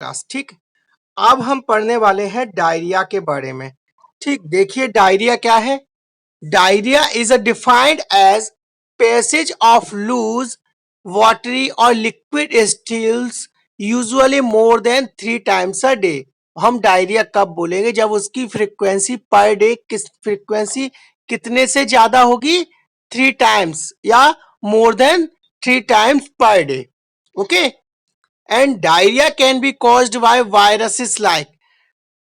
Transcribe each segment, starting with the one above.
Class. ठीक, अब हम पढ़ने वाले हैं डायरिया के बारे में। ठीक, देखिए डायरिया क्या है। Diarrhoea is a defined as passage of loose watery or liquid stools usually more than 3 times a day. हम डायरिया कब बोलेंगे? जब उसकी फ्रीक्वेंसी पर डे किस फ्रीक्वेंसी कितने से ज्यादा होगी? 3 times या मोर than 3 times per day. Okay, and diarrhea can be caused by viruses like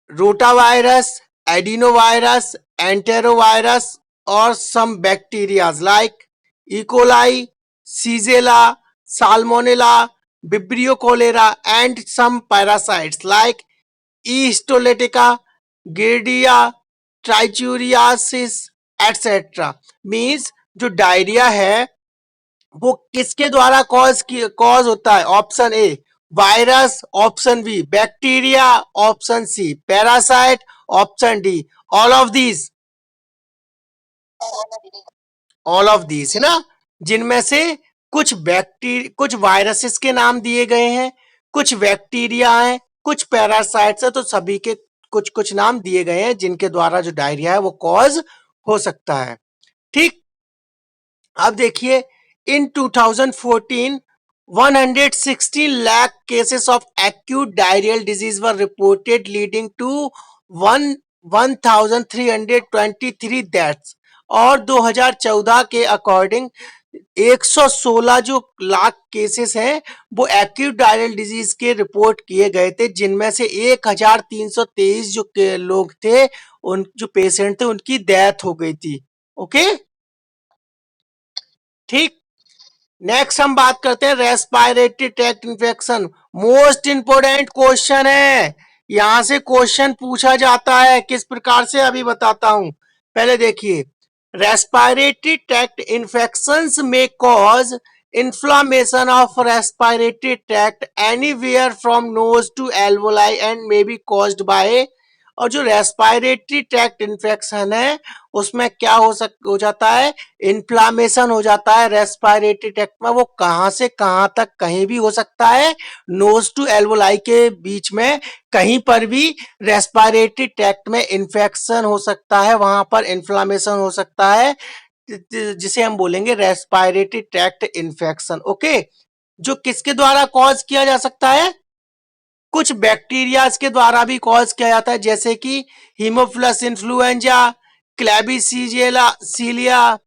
rotavirus, adenovirus, enterovirus, or some bacteria like E. coli, Shigella, Salmonella, Vibrio cholera, and some parasites like E. histolytica, Giardia, Trichuriasis, etc. Means जो diarrhoea है वो किसके द्वारा cause होता है? Option A virus, option B bacteria, option C parasite, option D all of these है ना। जिनमें से कुछ वायरसेस के नाम दिए गए हैं, कुछ बैक्टीरिया हैं, कुछ पैरासाइट्स है, तो सभी के कुछ कुछ नाम दिए गए हैं जिनके द्वारा जो डायरिया है वो कॉज हो सकता है। ठीक, अब देखिए इन 2014 116 lakh cases of acute diarrheal disease were reported leading to 1323 deaths। और 2014 के अकॉर्डिंग 116 जो लाख केसेस हैं वो एक्यूट डायरियल डिजीज के रिपोर्ट किए गए थे, जिनमें से 1323 जो लोग थे, उन जो पेशेंट थे उनकी डेथ हो गई थी। ओके, ठीक, नेक्स्ट हम बात करते हैं respiratory tract infection. Most important question है, यहां से क्वेश्चन पूछा जाता है। किस प्रकार से अभी बताता हूं। पहले देखिए, रेस्पिरेटरी ट्रैक्ट इन्फेक्शंस में cause inflammation of respiratory tract anywhere from nose to alveoli and may be caused by। और जो रेस्पिरेटरी ट्रैक्ट इन्फेक्शन है उसमें क्या हो जाता है? इन्फ्लामेशन हो जाता है रेस्पिरेटरी ट्रैक्ट में। वो कहां से कहां तक? कहीं भी हो सकता है, नोज टू एल्वोलाई के बीच में कहीं पर भी रेस्पिरेटरी ट्रैक्ट में इन्फेक्शन हो सकता है, वहां पर इन्फ्लामेशन हो सकता है, जिसे हम बोलेंगे रेस्पिरेटरी ट्रैक्ट इन्फेक्शन। ओके, जो किसके द्वारा कॉज किया जा सकता है? कुछ बैक्टीरिया के द्वारा भी कॉज किया जाता है, जैसे कि हीमोफिलस इन्फ्लुएंजा, क्लैबिसीलिया सीलिया,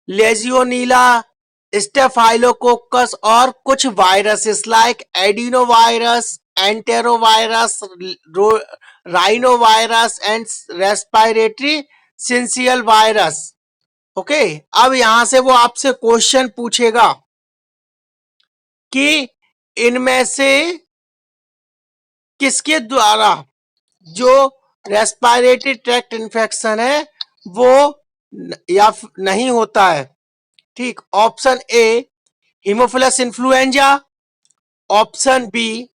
लेजियोनीला, स्टेफाइलोकोकस और कुछ viruses like adenovirus, enterovirus, rhinovirus and respiratory syncytial virus. Okay, अब यहां से वो आपसे क्वेश्चन पूछेगा कि इनमें से किसके द्वारा जो रेस्पिरेटरी ट्रैक्ट इन्फेक्शन है वो या नहीं होता है। ठीक, option A Haemophilus influenza, option B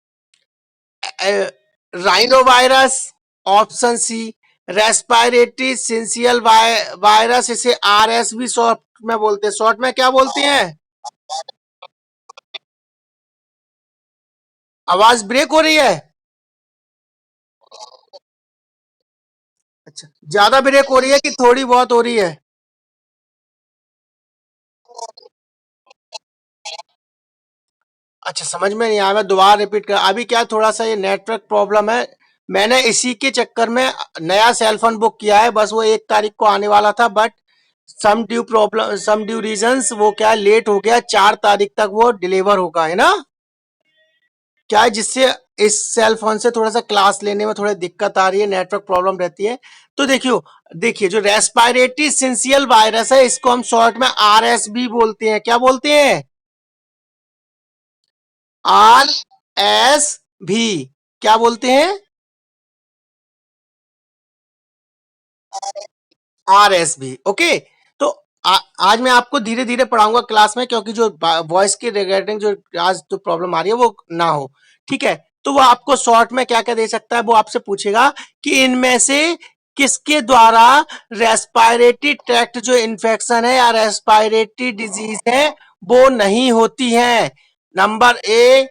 rhinovirus, option C respiratory syncytial virus, इसे आरएस भी शॉर्ट में बोलते हैं। शॉर्ट में क्या बोलते हैं? आवाज ब्रेक हो रही है। अच्छा, ज्यादा ब्रेक हो रही है कि थोड़ी बहुत हो रही है? अच्छा, समझ में नहीं आया, मैं दोबारा रिपीट कर। अभी क्या, थोड़ा सा ये नेटवर्क प्रॉब्लम है, मैंने इसी के चक्कर में नया सेल फोन बुक किया है। बस वो 1 तारीख को आने वाला था, बट सम ड्यू रीजंस वो क्या लेट हो गया। 4 तारीख तक वो डिलीवर होगा, है ना। क्या है, जिससे इस सेल फोन से थोड़ा सा क्लास लेने में थोड़ी दिक्कत आ रही है, नेटवर्क प्रॉब्लम रहती है। तो देखिए जो रेस्पिरेटरी सिंसियल वायरस है इसको हम शॉर्ट में आरएस भी बोलते हैं। क्या बोलते हैं? आर एस भी। क्या बोलते हैं? आर एस भी। ओके, तो आज मैं आपको धीरे धीरे पढ़ाऊंगा क्लास में, क्योंकि जो वॉइस के रिगार्डिंग जो आज जो प्रॉब्लम आ रही है वो ना हो। ठीक है, तो वो आपको शॉर्ट में क्या क्या दे सकता है, वो आपसे पूछेगा कि इनमें से किसके द्वारा रेस्पिरेटरी ट्रैक्ट जो इन्फेक्शन है या रेस्पिरेटरी डिजीज है वो नहीं होती है। Number A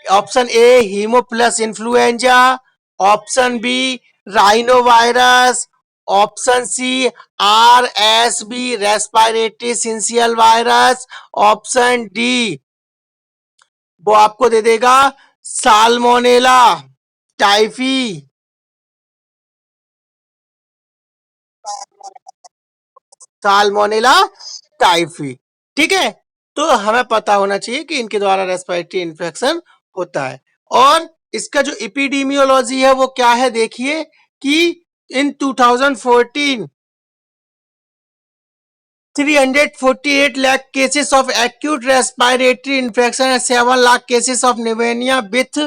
option A Haemophilus influenza, option B rhino virus, option C RSV respiratory syncytial virus, option D वो आपको दे देगा साल्मोनेला टाइफी। Salmonella typhi. ठीक है, तो हमें पता होना चाहिए कि इनके द्वारा रेस्पिरेटरी इन्फेक्शन होता है। और इसका जो एपिडेमियोलॉजी है वो क्या है, देखिए कि इन 2014 348 lakh cases of acute respiratory infection and 7 lakh cases of pneumonia with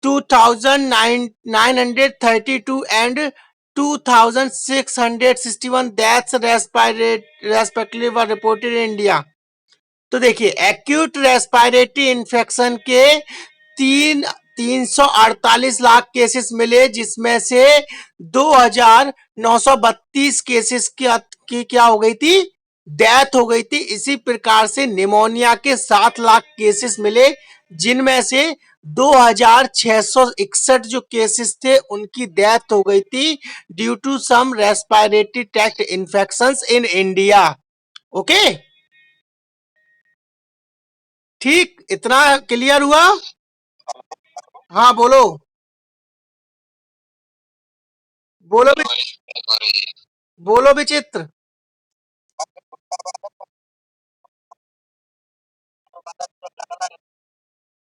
2,932 and 2,661 deaths respectively were reported in India। तो देखिए एक्यूट रेस्पिरेटरी इन्फेक्शन के 348 लाख केसेस मिले, जिसमें से 2,932 केसेस की क्या हो गई थी, डेथ हो गई थी। इसी प्रकार से निमोनिया के 7 लाख केसेस मिले, जिनमें से 2,661 जो केसेस थे उनकी डेथ हो गई थी due to some respiratory tract infections in India. Okay, ठीक, इतना क्लियर हुआ। हाँ बोलो, बोलो बोलो विचित्र।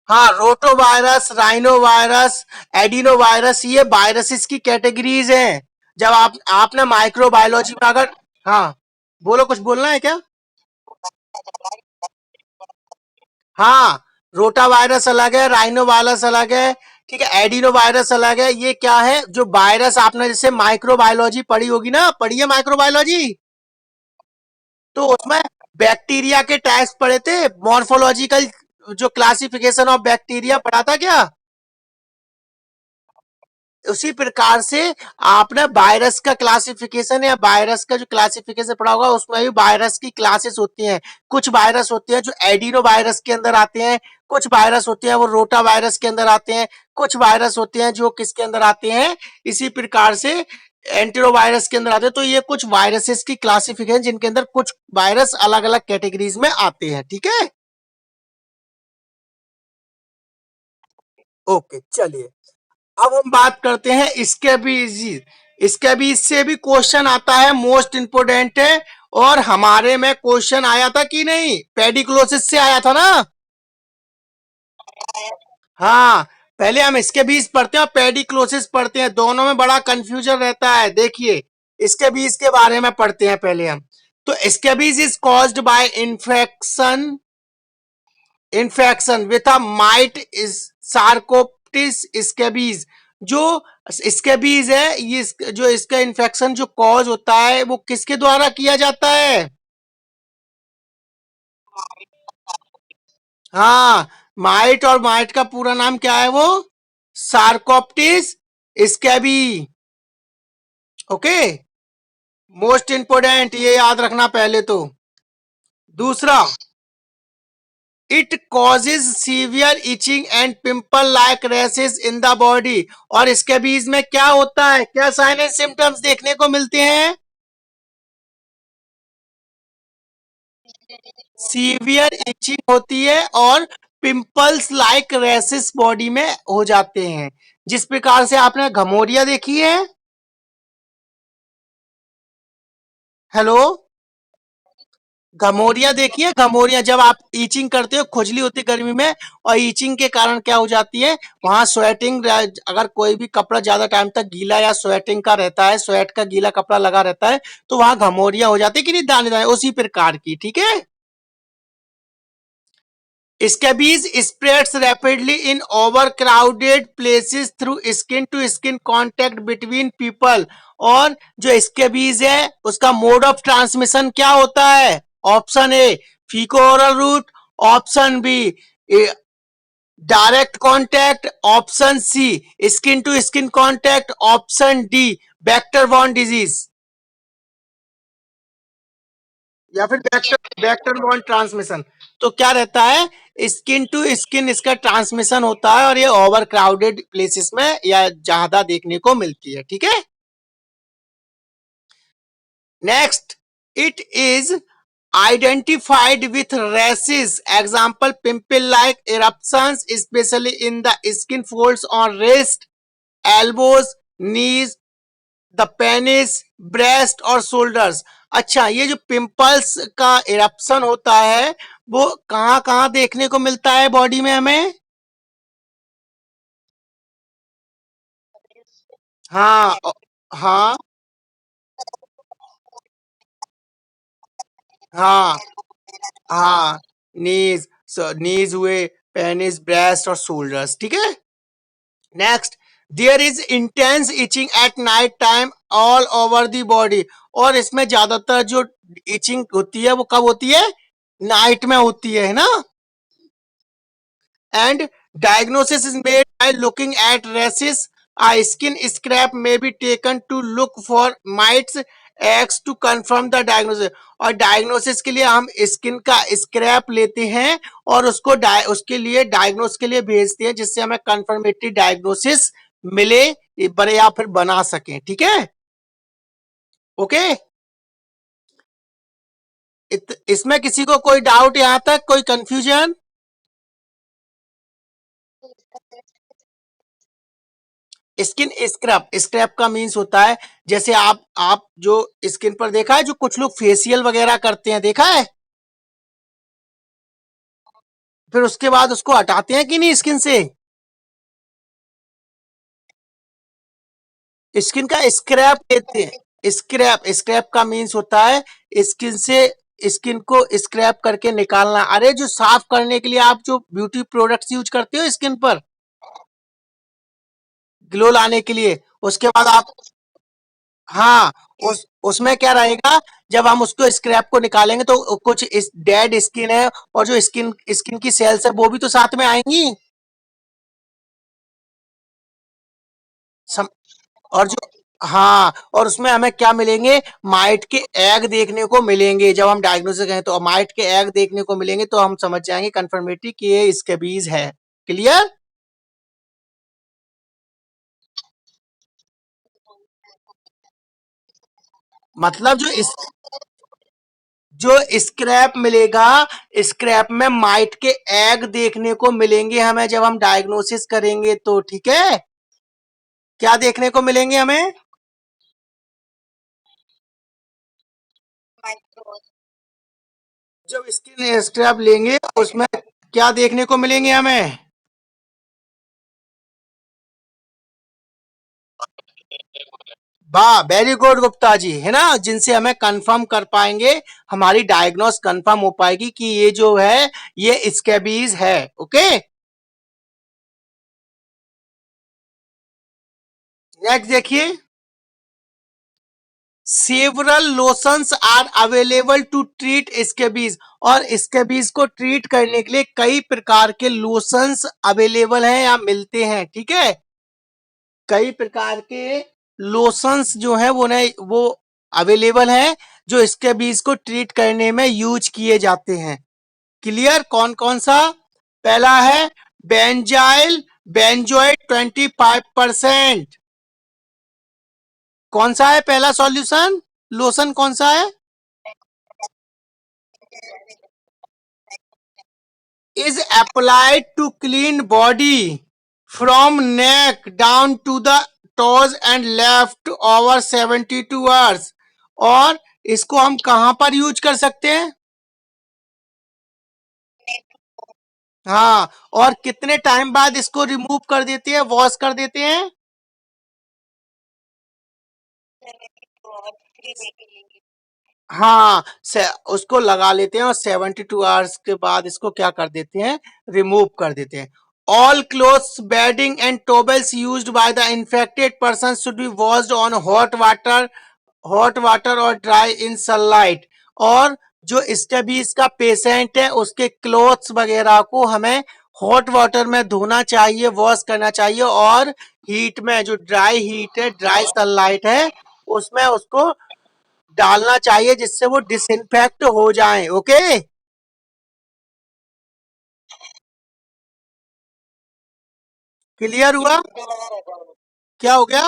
हाँ, रोटो virus, rhino virus, adeno virus, ये वायरसेस की कैटेगरीज हैं। जब आपने माइक्रोबायोलॉजी में अगर, हाँ बोलो, कुछ बोलना है क्या? हाँ, रोटा वायरस अलग है, राइनो वायरस अलग है, ठीक है, एडिनो वायरस अलग है। ये क्या है, जो वायरस आपने जैसे माइक्रोबायोलॉजी पढ़ी होगी ना, पढ़ी है माइक्रोबायोलॉजी, तो उसमें बैक्टीरिया के टाइप्स पढ़े थे, मॉर्फोलॉजिकल जो क्लासिफिकेशन ऑफ बैक्टीरिया पढ़ा था क्या? उसी प्रकार से आपने वायरस का क्लासिफिकेशन या वायरस का जो क्लासिफिकेशन पढ़ा होगा, उसमें भी वायरस की क्लासेस होती हैं। कुछ वायरस होते हैं जो एडिनो वायरस के अंदर आते हैं, कुछ वायरस होते हैं वो रोटा वायरस के अंदर आते हैं, कुछ वायरस होते हैं जो किसके अंदर आते हैं, इसी प्रकार से एंटेरोवायरस के अंदर आते हैं। तो ये कुछ वायरसेस की क्लासिफिकेशन, जिनके अंदर कुछ वायरस अलग अलग कैटेगरीज में आते हैं। ठीक है, ओके, चलिए अब हम बात करते हैं स्कैबीज। स्कैबीज से भी क्वेश्चन आता है, मोस्ट इंपोर्टेंट है। और हमारे में क्वेश्चन आया था कि नहीं, पेडिक्लोसिस से आया था ना। हाँ, पहले हम स्कैबीज पढ़ते हैं और पेडिक्लोसिस पढ़ते हैं, दोनों में बड़ा कंफ्यूजन रहता है। देखिए स्कैबीज के बारे में पढ़ते हैं पहले हम। तो scabies is caused by infection with a mite is Sarcoptes scabiei. जो स्कैबीज है, ये जो इसका इन्फेक्शन जो कॉज होता है वो किसके द्वारा किया जाता है? हाँ, माइट, और माइट का पूरा नाम क्या है, वो सार्कोप्टिस स्कैबी। ओके, मोस्ट इंपोर्टेंट, ये याद रखना पहले तो। दूसरा, it causes severe etching and pimple like rashes in the body. और स्कैबीज में क्या होता है, क्या साइन एंड सिम्टम्स देखने को मिलते हैं? सीवियर इचिंग होती है और पिंपल्स लाइक रैसेस बॉडी में हो जाते हैं। जिस प्रकार से आपने घमोरिया देखी है, हेलो, घमोरिया देखिए, घमोरिया जब आप ईचिंग करते हो, खुजली होती है गर्मी में, और ईचिंग के कारण क्या हो जाती है, वहां स्वेटिंग, अगर कोई भी कपड़ा ज्यादा टाइम तक गीला या स्वेटिंग का रहता है, स्वेट का गीला कपड़ा लगा रहता है, तो वहां घमोरिया हो जाती है कि नहीं, दाने दाने, उसी प्रकार की। ठीक है, Scabies spreads rapidly in overcrowded places through skin to skin contact between people। और जो स्केबीज है उसका मोड ऑफ ट्रांसमिशन क्या होता है? Option A faeco oral route, option B direct contact, option C skin to skin contact, option D vector borne disease. या फिर vector bond transmission. तो क्या रहता है, स्किन टू स्किन इसका ट्रांसमिशन होता है और ये ओवर क्राउडेड प्लेसेस में या ज्यादा देखने को मिलती है, ठीक है। Next, it is identified with rashes, example pimple like eruptions especially in the skin folds on wrist, elbows, knees, the penis, breast और shoulders। अच्छा, ये जो पिंपल्स का इरप्शन होता है वो कहाँ कहाँ देखने को मिलता है बॉडी में हमें? हाँ हाँ हाँ हाँ, नीज, नीज हुए, पेनिस, ब्रेस्ट और शोल्डर्स, ठीक है। Next, there is intense itching at night time all over the body. और इसमें ज्यादातर जो इचिंग होती है वो कब होती है? नाइट में होती है ना। And diagnosis is made by looking at rashes. A skin scrap may be taken to look for mites X to confirm the diagnosis। और डायग्नोसिस के लिए हम स्किन का स्क्रैप लेते हैं और उसको उसके लिए डायग्नोस के लिए भेजते हैं जिससे हमें कंफर्मेटरी डायग्नोसिस मिले बड़े या फिर बना सकें, ठीक है। ओके, इसमें किसी को कोई डाउट, यहां तक कोई कंफ्यूजन? स्किन स्क्रब, स्क्रब का मीन्स होता है जैसे आप जो स्किन पर देखा है जो कुछ लोग फेशियल वगैरह करते हैं, देखा है, फिर उसके बाद उसको हटाते हैं कि नहीं स्किन से। स्किन का स्क्रैप लेते हैं, स्क्रैप, स्क्रैप का मीन्स होता है स्किन से स्किन को स्क्रैप करके निकालना। अरे जो साफ करने के लिए आप जो ब्यूटी प्रोडक्ट्स यूज करते हो स्किन पर ग्लो लाने के लिए, उसके बाद आप, हाँ, उसमें क्या रहेगा, जब हम उसको स्क्रैप को निकालेंगे तो कुछ इस डेड स्किन है और जो स्किन स्किन की सेल्स है वो भी तो साथ में आएंगी। सम, और जो, हाँ, और उसमें हमें क्या मिलेंगे, माइट के एग देखने को मिलेंगे। जब हम डायग्नोसिस करें तो माइट के एग देखने को मिलेंगे तो हम समझ जाएंगे कंफर्मेटरी कि ये स्कैबीज है। क्लियर? मतलब जो स्क्रैप मिलेगा, स्क्रैप में माइट के एग देखने को मिलेंगे हमें जब हम डायग्नोसिस करेंगे तो, ठीक है। क्या देखने को मिलेंगे हमें? जब स्किन स्क्रैप लेंगे उसमें क्या देखने को मिलेंगे हमें? वाह, वेरी गुड गुप्ता जी, है ना, जिनसे हमें कंफर्म कर पाएंगे, हमारी डायग्नोस कंफर्म हो पाएगी कि ये जो है ये स्कैबीज है। ओके, नेक्स्ट देखिए, several lotions are available to treat scabies. और स्कैबीज को ट्रीट करने के लिए कई प्रकार के लोशंस अवेलेबल हैं या मिलते हैं, ठीक है। कई प्रकार के लोशंस जो है वो अवेलेबल है जो स्कैबीज को ट्रीट करने में यूज किए जाते हैं। क्लियर? कौन कौन सा? पहला है बेंजाइल बेंजोइट 25%। कौन सा है पहला सॉल्यूशन, लोशन कौन सा है? Is applied to clean body from neck down to the toes and left over 72 hours. और इसको हम कहां पर यूज कर सकते हैं? हाँ, और कितने टाइम बाद इसको रिमूव कर देते हैं, वॉश कर देते हैं? हाँ, उसको लगा लेते हैं और 72 आवर्स के बाद इसको क्या कर देते हैं, रिमूव कर देते हैं। All clothes, bedding and towels used by the infected person should be washed on hot water और ड्राई इन सनलाइट। और जो स्टबीज का पेशेंट है उसके क्लोथ्स वगैरह को हमें हॉट वाटर में धोना चाहिए, वॉश करना चाहिए, और हीट में, जो ड्राई हीट है, ड्राई सनलाइट है, उसमें उसको डालना चाहिए जिससे वो डिसइंफेक्ट हो जाए। ओके, क्लियर हुआ? क्या हो गया?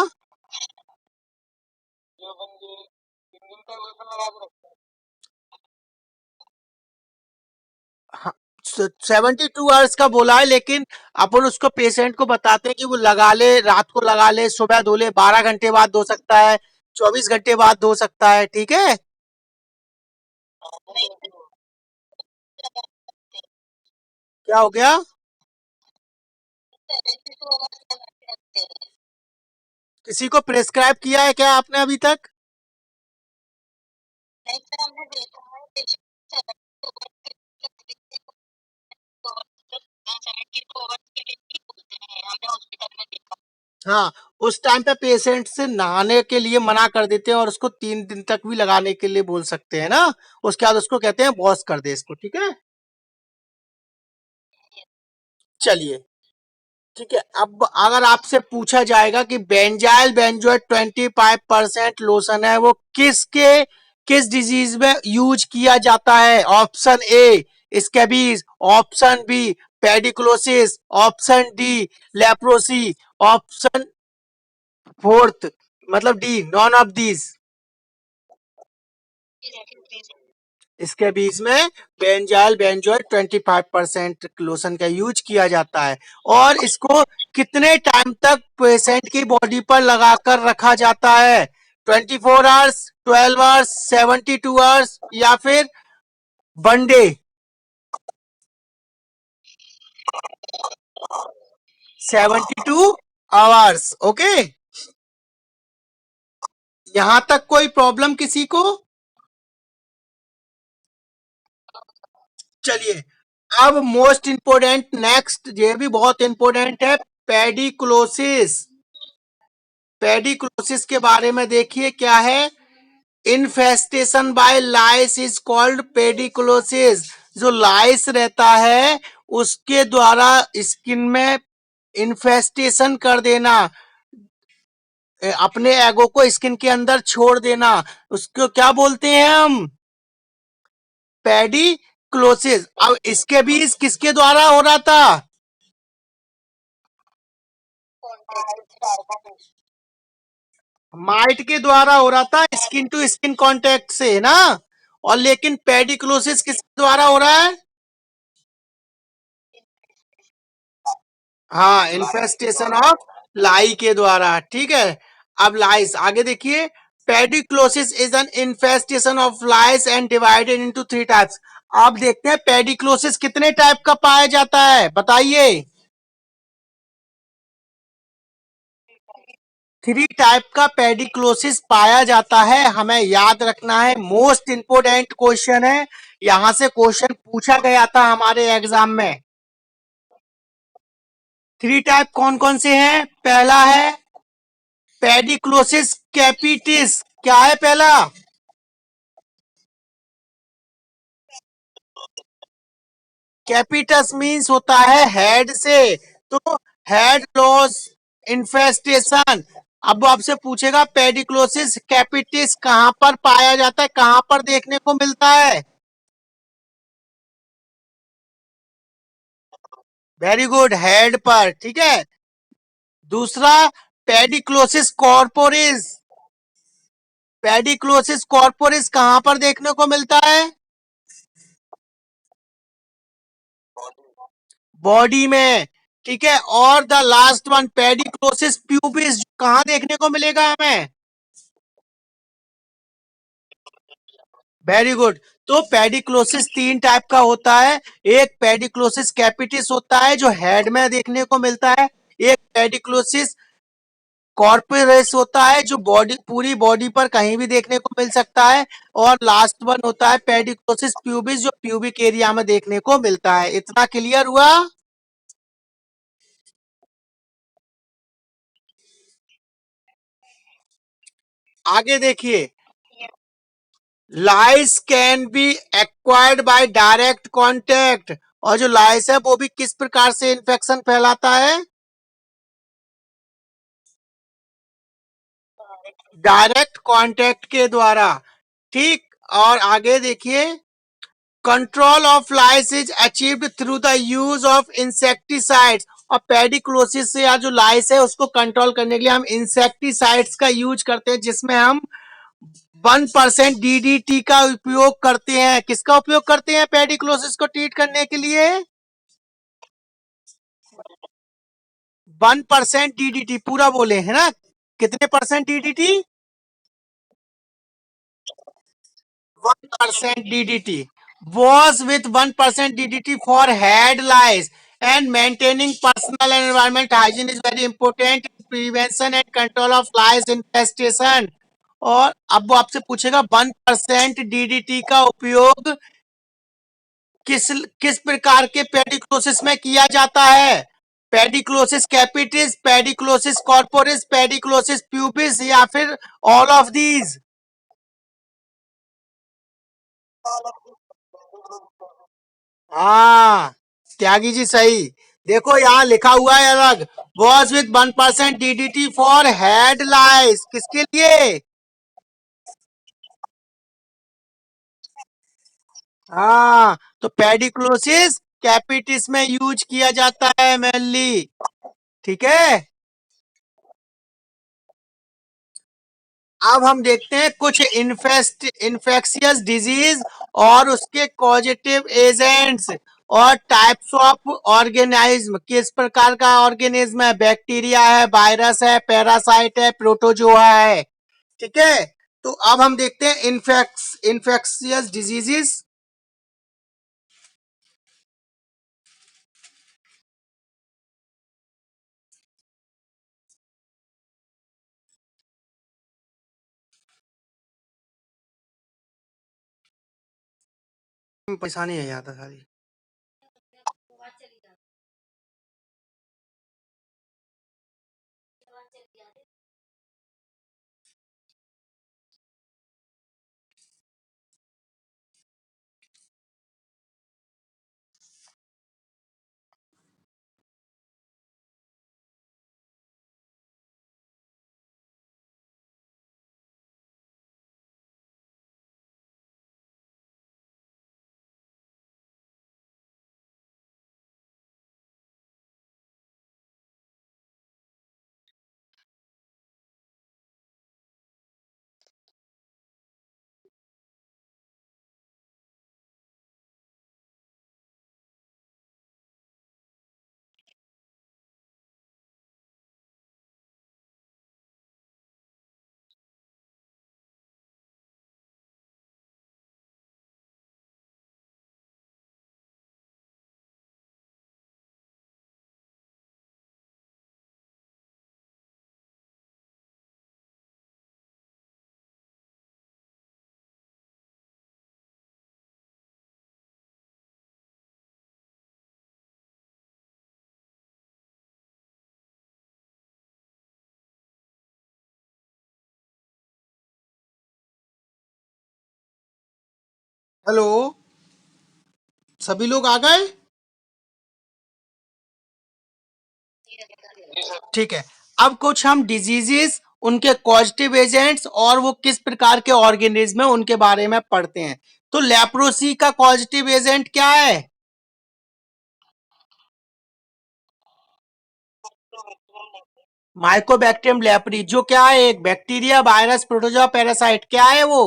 हाँ, 72 आवर्स का बोला है, लेकिन अपन उसको पेशेंट को बताते हैं कि वो लगा ले, रात को लगा ले, सुबह धो ले, 12 घंटे बाद धो सकता है, 24 घंटे बाद धो सकता है। ठीक है, क्या हो गया? किसी को प्रेस्क्राइब किया है क्या आपने अभी तक? हाँ, उस टाइम पे पेशेंट से नहाने के लिए मना कर देते हैं और उसको 3 दिन तक भी लगाने के लिए बोल सकते हैं ना। उसके बाद उसको कहते हैं वॉश कर दे इसको। ठीक है, चलिए। ठीक है, अब अगर आपसे पूछा जाएगा कि बेंजाइल बेंजोएट 25% लोशन है, वो किस डिजीज में यूज किया जाता है? Option A scabies, option B pediculosis, option D leprosy, option fourth मतलब डी नॉन ऑफ दीज। इसके बीच में बेंजाइल बेंजोएट 25% लोशन का यूज किया जाता है। और इसको कितने टाइम तक पेशेंट की बॉडी पर लगाकर रखा जाता है? 24 आवर्स, 12 आवर्स, 72 आवर्स या फिर 1 डे? 72 आवर्स। ओके, यहां तक कोई प्रॉब्लम किसी को? चलिए, अब मोस्ट इंपोर्टेंट नेक्स्ट, ये भी बहुत इंपोर्टेंट है, पेडिकुलोसिस। पेडिकुलोसिस के बारे में देखिए क्या है। Infestation by lice is called pediculosis. जो लाइस रहता है उसके द्वारा स्किन में इन्फेस्टेशन कर देना, अपने एगो को स्किन के अंदर छोड़ देना, उसको क्या बोलते हैं हम? पेडिकुलोसिस। अब इसके भी किसके द्वारा हो रहा था? माइट के द्वारा हो रहा था, स्किन टू स्किन कांटेक्ट से ना। और लेकिन पेडिकुलोसिस किसके द्वारा हो रहा है? हाँ, इन्फेस्टेशन ऑफ लाई के द्वारा। ठीक है, अब लाइस आगे देखिए। Pediculosis is an infestation of lice and divided into 3 types. आप देखते हैं पेडिक्लोसिस कितने टाइप का पाया जाता है, बताइए? 3 टाइप का पेडिक्लोसिस पाया जाता है, हमें याद रखना है। मोस्ट इंपोर्टेंट क्वेश्चन है, यहां से क्वेश्चन पूछा गया था हमारे एग्जाम में। 3 टाइप कौन कौन से हैं? पहला है पेडिक्लोसिस कैपिटिस। क्या है पहला? कैपिटस मीन्स होता है हेड से, तो हेड लॉस इन्फेस्टेशन। अब आपसे पूछेगा पेडिक्लोसिस कैपिटिस कहां पर पाया जाता है, कहां पर देखने को मिलता है? वेरी गुड, हेड पर। ठीक है, दूसरा पेडिक्लोसिस कॉर्पोरिस। पेडिक्लोसिस कॉर्पोरिस कहां पर देखने को मिलता है? बॉडी में। ठीक है, और द लास्ट वन पेडिक्लोसिस प्यूबिस कहां देखने को मिलेगा हमें? Very good. तो पेडिक्लोसिस 3 टाइप का होता है। एक पेडिक्लोसिस कैपिटिस होता है जो हेड में देखने को मिलता है। एक पेडिक्लोसिस कॉर्पोरेस होता है जो बॉडी, पूरी बॉडी पर कहीं भी देखने को मिल सकता है। और लास्ट वन होता है पेडिक्लोसिस प्यूबिस जो प्यूबिक एरिया में देखने को मिलता है। इतना क्लियर हुआ? आगे देखिए। Lice can be acquired by direct contact. और जो लाइस है वो भी किस प्रकार से इन्फेक्शन फैलाता है? डायरेक्ट कांटेक्ट के द्वारा। ठीक, और आगे देखिए, control of lice is achieved through the use of insecticides. और पेडिक्लोसिस से या जो लाइस है उसको कंट्रोल करने के लिए हम इंसेक्टिसाइड्स का यूज करते हैं, जिसमें हम 1% डीडीटी का उपयोग करते हैं। किसका उपयोग करते हैं पेडिक्लोसिस को ट्रीट करने के लिए? 1% डीडीटी, पूरा बोले है ना? कितने percent DDT? 1% DDT was with 1% DDT for head lice, and maintaining personal and environment hygiene is very important in prevention and control of lice infestation। और अब वो आपसे पूछेगा 1% DDT का उपयोग किस किस प्रकार के पेडिक्लोसिस में किया जाता है? पेडिक्लोसिस कैपिटिस, पेडिक्लोसिस कॉर्पोरिस, पेडिक्लोसिस प्यूबिस, या फिर ऑल ऑफ दीज? हाँ, त्यागी जी सही। देखो यहाँ लिखा हुआ है अलग, was with 1% DDT for head lice, किसके लिए? हाँ, तो पेडिक्लोसिस कैपिटिस में यूज किया जाता है मेनली। ठीक है, अब हम देखते हैं कुछ इन्फेक्शियस डिजीज और उसके कॉजेटिव एजेंट्स और टाइप्स ऑफ ऑर्गेनिज्म। किस प्रकार का ऑर्गेनिज्म है? बैक्टीरिया है, वायरस है, पैरासाइट है, प्रोटोजोआ है। ठीक है, तो अब हम देखते हैं इन्फेक्शियस डिजीजेस। परेशानी है आता सारी। हेलो, सभी लोग आ गए? ठीक है, अब कुछ हम डिजीजेस, उनके कॉजेटिव एजेंट्स और वो किस प्रकार के ऑर्गेनिज्म है उनके बारे में पढ़ते हैं। तो लेप्रोसी का कॉजेटिव एजेंट क्या है? माइकोबैक्टीरियम लेप्री, जो क्या है? एक बैक्टीरिया, वायरस, प्रोटोजोआ, पैरासाइट, क्या है वो?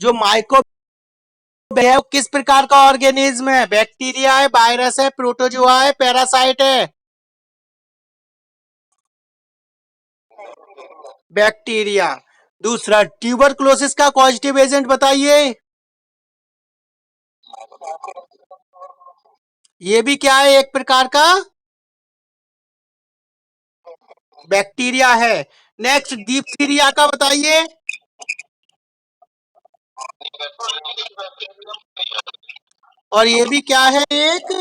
जो माइको है वो किस प्रकार का ऑर्गेनिज्म है? बैक्टीरिया है, वायरस है, प्रोटोजोआ है, पैरासाइट है? बैक्टीरिया। दूसरा, ट्यूबरक्लोसिस का पॉजिटिव एजेंट बताइए। ये भी क्या है? एक प्रकार का बैक्टीरिया है। नेक्स्ट, डिप्थीरिया का बताइए। और ये भी क्या है? एक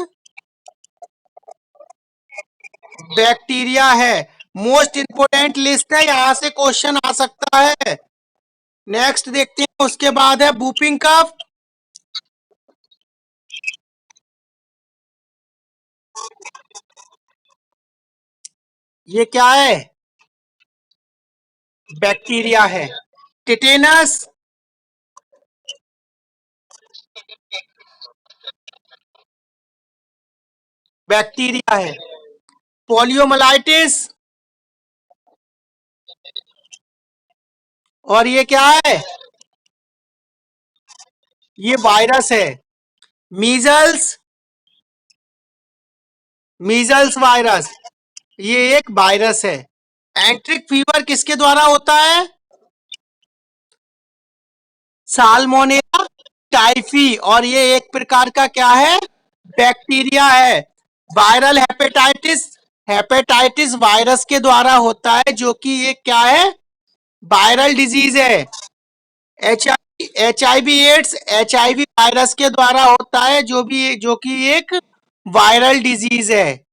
बैक्टीरिया है। मोस्ट इंपोर्टेंट लिस्ट है, यहां से क्वेश्चन आ सकता है। नेक्स्ट देखते हैं, उसके बाद है बूपिंग कफ। ये क्या है? बैक्टीरिया है। टिटेनस बैक्टीरिया है। पोलियोमाइलिटिस, और ये क्या है? ये वायरस है। मीजल्स, मीजल्स वायरस, ये एक वायरस है। एंट्रिक फीवर किसके द्वारा होता है? साल्मोनेला टाइफी, और ये एक प्रकार का क्या है? बैक्टीरिया है। वायरल हेपेटाइटिस, हेपेटाइटिस वायरस के द्वारा होता है, जो कि ये क्या है? वायरल डिजीज है। H I V AIDS H I V virus के द्वारा होता है, जो कि एक वायरल डिजीज है।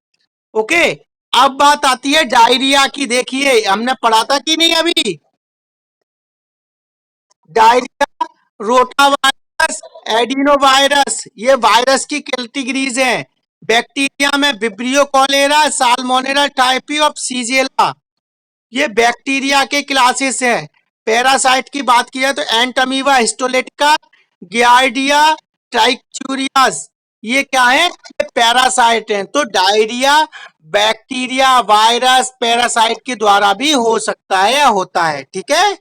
ओके। अब बात आती है डायरिया की। देखिए हमने पढ़ा था कि नहीं अभी? Diarrhoea, rota virus, adeno virus, ये वायरस की कैटेगरीज हैं। बैक्टीरिया में विब्रियो कॉलेरा, साल्मोनेला टाइफी और सीजेला, ये बैक्टीरिया के क्लासेस हैं। पैरासाइट की बात की है तो एंटमीबा हिस्टोलेटिका, गियार्डिया, ट्राइक्यूरियास, ये क्या है? ये पैरासाइट हैं। तो डायरिया बैक्टीरिया, वायरस, पैरासाइट के द्वारा भी हो सकता है या होता है। ठीक है?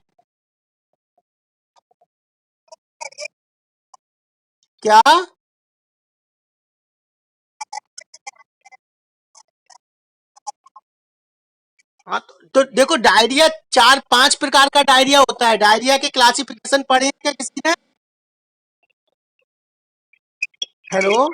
क्या? हाँ, तो देखो डायरिया चार पांच प्रकार का डायरिया होता है। डायरिया के क्लासिफिकेशन पढ़े हैं क्या किसी ने? हेलो।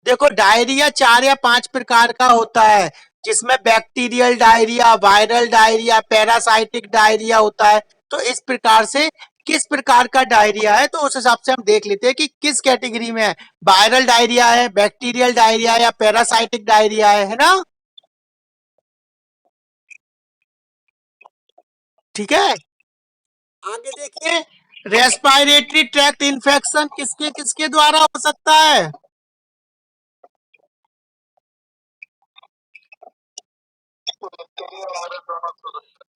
देखो डायरिया चार या पांच प्रकार का होता है, जिसमें bacterial diarrhoea, viral diarrhoea, parasitic diarrhoea होता है। तो इस प्रकार से किस प्रकार का डायरिया है, तो उस हिसाब से हम देख लेते हैं कि किस कैटेगरी में है। वायरल डायरिया है, बैक्टीरियल डायरिया या पैरासाइटिक डायरिया है ना? ठीक है। आगे देखिए, रेस्पिरेटरी ट्रैक्ट इन्फेक्शन किसके किसके द्वारा हो सकता है?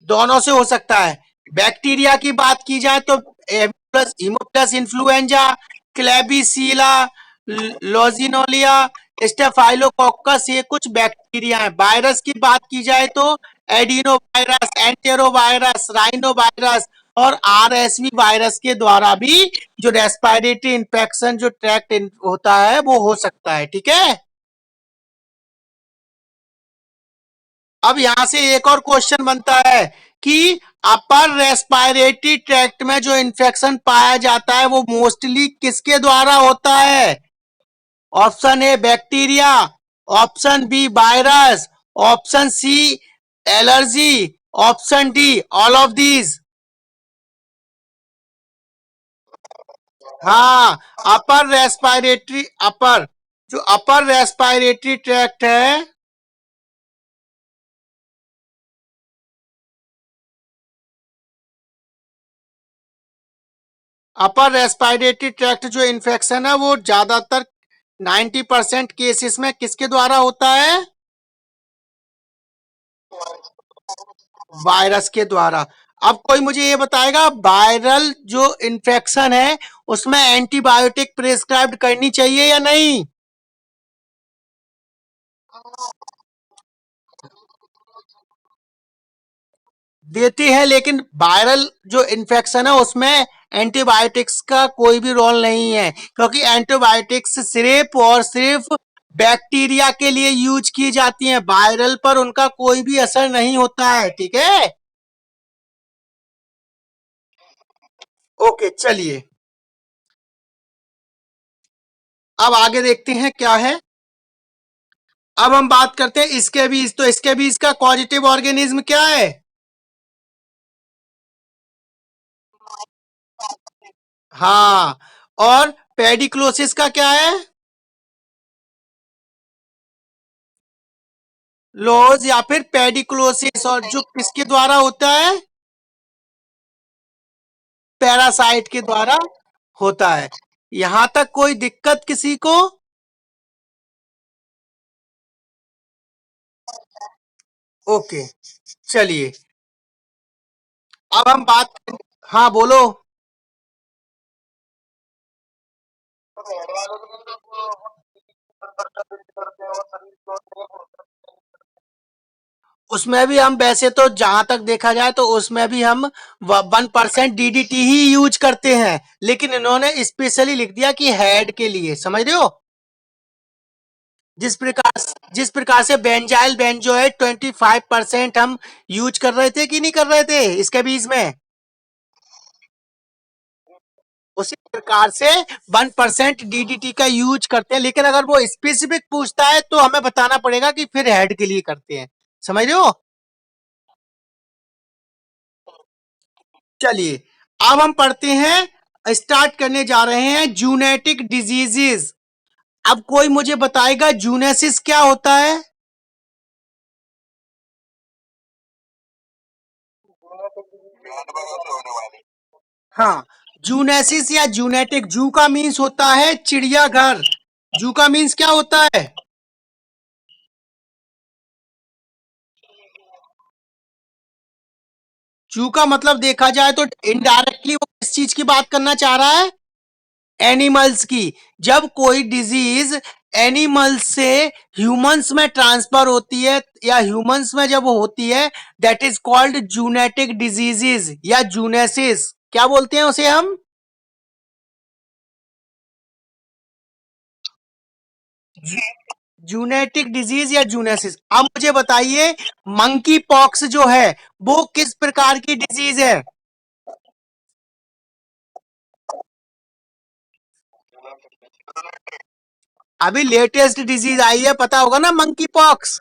दोनों से हो सकता है। बैक्टीरिया की बात की जाए तो प्लस हिमोप्लस इन्फ्लुएंजा, क्लेबिसिला, लोजिनोलिया, स्टेफाइलोकोकस, ये कुछ बैक्टीरिया है। वायरस की बात की जाए तो adenovirus, enterovirus, rhinovirus और आरएसवी वायरस के द्वारा भी जो रेस्पिरेटरी इन्फेक्शन जो ट्रैक्ट होता है वो हो सकता है। ठीक है। अब यहां से एक और क्वेश्चन बनता है कि अपर रेस्पिरेटरी ट्रैक्ट में जो इन्फेक्शन पाया जाता है वो मोस्टली किसके द्वारा होता है? Option A bacteria, option B virus, option C allergy, option D all of these. हाँ, अपर जो अपर रेस्पिरेटरी ट्रैक्ट है, अपर रेस्पिरेटरी ट्रैक्ट जो इन्फेक्शन है वो ज्यादातर 90% केसेस में किसके द्वारा होता है? वायरस के द्वारा। अब कोई मुझे ये बताएगा, वायरल जो इन्फेक्शन है उसमें एंटीबायोटिक प्रिस्क्राइब करनी चाहिए या नहीं? देती है, लेकिन वायरल जो इन्फेक्शन है उसमें एंटीबायोटिक्स का कोई भी रोल नहीं है, क्योंकि एंटीबायोटिक्स सिर्फ और सिर्फ बैक्टीरिया के लिए यूज की जाती हैं। वायरल पर उनका कोई भी असर नहीं होता है। ठीक है। ओके, चलिए अब आगे देखते हैं क्या है। अब हम बात करते हैं स्कैबीज। तो स्कैबीज का पॉजिटिव ऑर्गेनिज्म क्या है? हाँ। और पेडिक्लोसिस का क्या है? लोज या फिर पेडिक्लोसिस, और जो किसके द्वारा होता है? पैरासाइट के द्वारा होता है। यहां तक कोई दिक्कत किसी को? ओके, चलिए अब हम बात, हाँ बोलो। उसमें भी हम वैसे तो जहां तक देखा जाए तो उसमें भी हम 1% डीडीटी ही यूज करते हैं, लेकिन इन्होंने स्पेशली लिख दिया कि हेड के लिए, समझ रहे हो। जिस प्रकार से बेंजाइल बेंजोएट 25% हम यूज कर रहे थे कि नहीं कर रहे थे इसके बीच में, उसी प्रकार से 1% डीडीटी का यूज करते हैं, लेकिन अगर वो स्पेसिफिक पूछता है तो हमें बताना पड़ेगा कि फिर हेड के लिए करते हैं, समझ रहे हो। चलिए अब हम पढ़ते हैं, स्टार्ट करने जा रहे हैं जूनेटिक डिजीजेस। अब कोई मुझे बताएगा जूनेसिस क्या होता है। हाँ, जूनेसिस या जूनेटिक, जू का मीन्स होता है चिड़ियाघर। जू का मीन्स क्या होता है। जू का मतलब देखा जाए तो इनडायरेक्टली वो किस चीज की बात करना चाह रहा है, एनिमल्स की। जब कोई डिजीज एनिमल्स से ह्यूमंस में ट्रांसफर होती है या ह्यूमंस में जब वो होती है, that is called zoonotic diseases या जूनेसिस, क्या बोलते हैं उसे हम। जूनेटिक डिजीज या जूनेसिस। अब मुझे बताइए मंकी पॉक्स जो है वो किस प्रकार की डिजीज है। अभी लेटेस्ट डिजीज आई है, पता होगा ना, मंकी पॉक्स।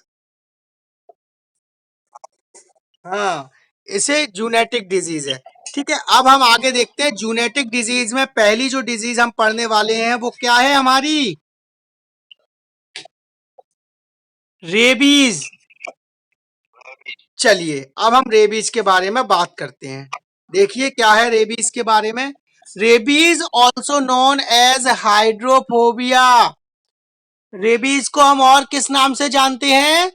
हाँ, इसे जूनेटिक डिजीज है। ठीक है, अब हम आगे देखते हैं जूनेटिक डिजीज में पहली जो डिजीज हम पढ़ने वाले हैं वो क्या है हमारी, रेबीज। चलिए अब हम रेबीज के बारे में बात करते हैं। देखिए क्या है रेबीज के बारे में। Rabies also known as hydrophobia. Rabies को हम और किस नाम से जानते हैं।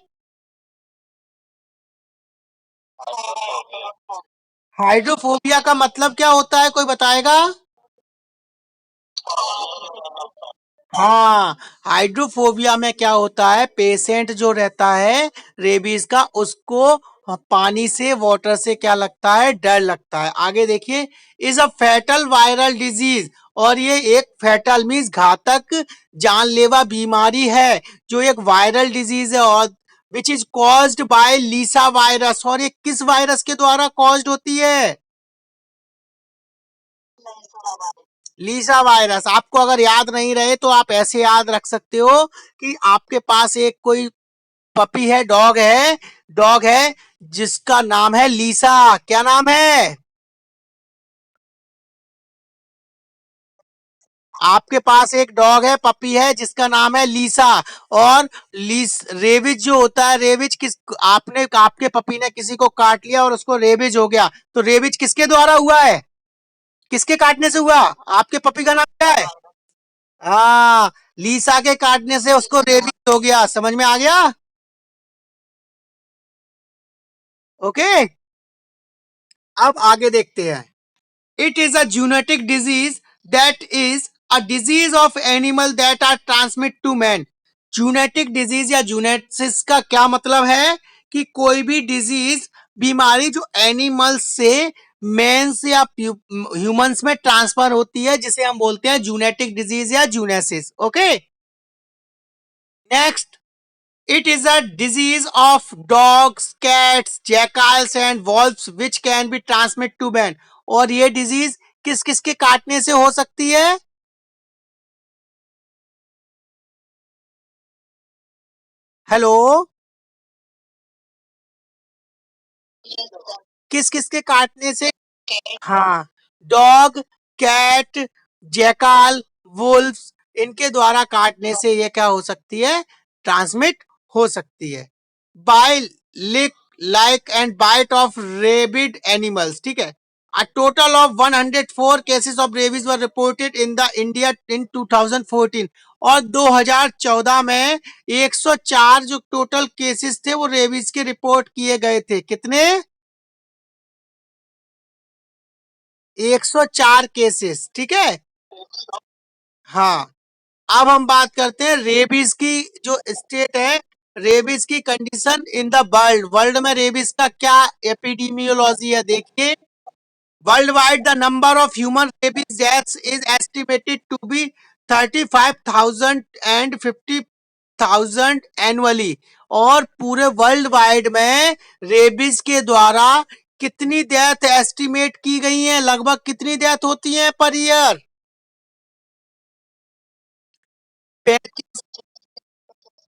हाइड्रोफोबिया का मतलब क्या होता है, कोई बताएगा। हाँ, हाइड्रोफोबिया में क्या होता है, पेशेंट जो रहता है रेबीज का, उसको पानी से, वाटर से क्या लगता है, डर लगता है। आगे देखिए, is a fatal viral disease, और ये एक फैटल मीन्स घातक जानलेवा बीमारी है, जो एक वायरल डिजीज है, और which is caused by lyssavirus. और ये किस वायरस के द्वारा कॉज्ड होती है, लीसा वायरस। आपको अगर याद नहीं रहे तो आप ऐसे याद रख सकते हो कि आपके पास एक कोई पपी है, डॉग है जिसका नाम है लीसा। क्या नाम है, आपके पास एक डॉग है, पपी है जिसका नाम है लीसा। और रेबिज जो होता है, रेबिज किस, आपने, आपके पपी ने किसी को काट लिया और उसको रेबिज हो गया, तो रेबिज किसके द्वारा हुआ है, किसके काटने से हुआ, आपके पपी का नाम क्या है। हाँ, लीसा के काटने से उसको रेबीज हो गया, समझ में आ गया। ओके, अब आगे देखते हैं। It is a zoonotic disease that is a disease of animal that are transmit to man. Zoonotic disease या जूनेसिस का क्या मतलब है कि कोई भी डिजीज, बीमारी जो एनिमल्स से मैंस या ह्यूमंस में ट्रांसफर होती है, जिसे हम बोलते हैं जूनेटिक डिजीज या zoonosis. Okay, next, it is a disease of dogs, cats, jackals and wolves which can be transmitted to man। और ये डिजीज किस किस के काटने से हो सकती है, हेलो, किस किस के काटने से। हाँ, डॉग, कैट, जैकाल, वुल्फ्स, इनके द्वारा काटने से ये क्या हो सकती है, ट्रांसमिट हो सकती है। By lick, like and bite of rabid animals. ठीक है, a total of 104 cases of rabies were reported in the India in 2014। और 2014 में 104 जो टोटल केसेस थे वो रेबीज के रिपोर्ट किए गए थे। कितने? 104 केसेस। ठीक है। हाँ, अब हम बात करते हैं रेबीज की जो स्टेट है, रेबीज की condition in the world. World में रेबीज का क्या एपिडेमियोलॉजी है देखिए। Worldwide the number of human rabies deaths is estimated to be 35,000 and 50,000 annually. और पूरे वर्ल्ड वाइड में रेबीज के द्वारा कितनी डेथ एस्टिमेट की गई है? लगभग कितनी डेथ होती है पर ईयर?